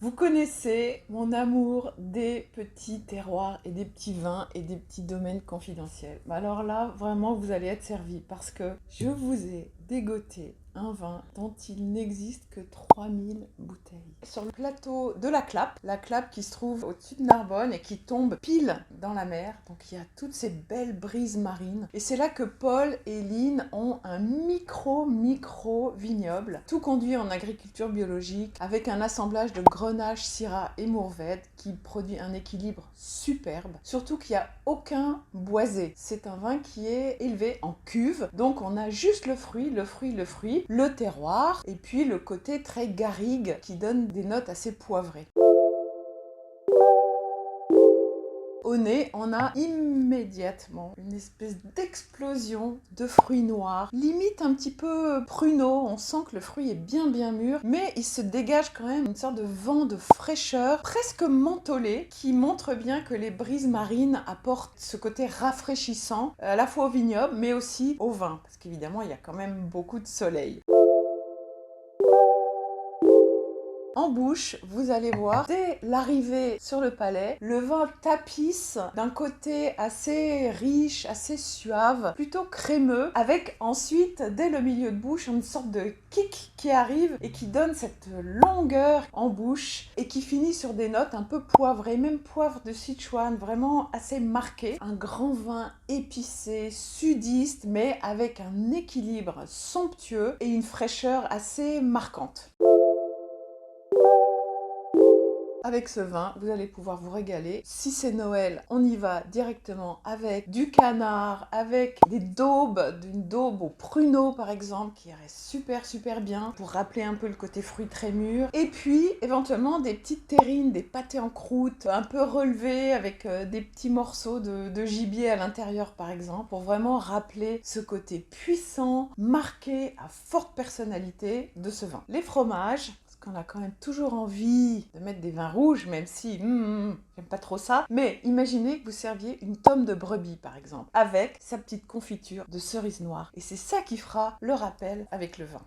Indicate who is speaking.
Speaker 1: Vous connaissez mon amour des petits terroirs et des petits vins et des petits domaines confidentiels. Alors là, vraiment, vous allez être servis parce que je vous ai dégoté un vin dont il n'existe que 3000 bouteilles. Sur le plateau de la Clappe qui se trouve au-dessus de Narbonne et qui tombe pile dans la mer. Donc il y a toutes ces belles brises marines. Et c'est là que Paul et Lynn ont un micro vignoble, tout conduit en agriculture biologique, avec un assemblage de Grenache, Syrah et Mourvèdre qui produit un équilibre superbe. Surtout qu'il n'y a aucun boisé. C'est un vin qui est élevé en cuve, donc on a juste le fruit, le terroir, et puis le côté très garrigue qui donne des notes assez poivrées. Au nez, on a immédiatement une espèce d'explosion de fruits noirs, limite un petit peu pruneau. On sent que le fruit est bien mûr, mais il se dégage quand même une sorte de vent de fraîcheur, presque mentholé, qui montre bien que les brises marines apportent ce côté rafraîchissant, à la fois au vignoble, mais aussi au vin, parce qu'évidemment, il y a quand même beaucoup de soleil. En bouche, vous allez voir, dès l'arrivée sur le palais, le vin tapisse d'un côté assez riche, assez suave, plutôt crémeux, avec ensuite, dès le milieu de bouche, une sorte de kick qui arrive et qui donne cette longueur en bouche et qui finit sur des notes un peu poivrées, même poivre de Sichuan, vraiment assez marqué. Un grand vin épicé, sudiste, mais avec un équilibre somptueux et une fraîcheur assez marquante. Avec ce vin, vous allez pouvoir vous régaler. Si c'est Noël, on y va directement avec du canard, avec des daubes, d'une daube au pruneau par exemple, qui irait super bien pour rappeler un peu le côté fruit très mûr. Et puis, éventuellement, des petites terrines, des pâtés en croûte, un peu relevés avec des petits morceaux de gibier à l'intérieur par exemple, pour vraiment rappeler ce côté puissant, marqué, à forte personnalité de ce vin. Les fromages, qu'on a quand même toujours envie de mettre des vins rouges, même si j'aime pas trop ça. Mais imaginez que vous serviez une tome de brebis, par exemple, avec sa petite confiture de cerise noire. Et c'est ça qui fera le rappel avec le vin.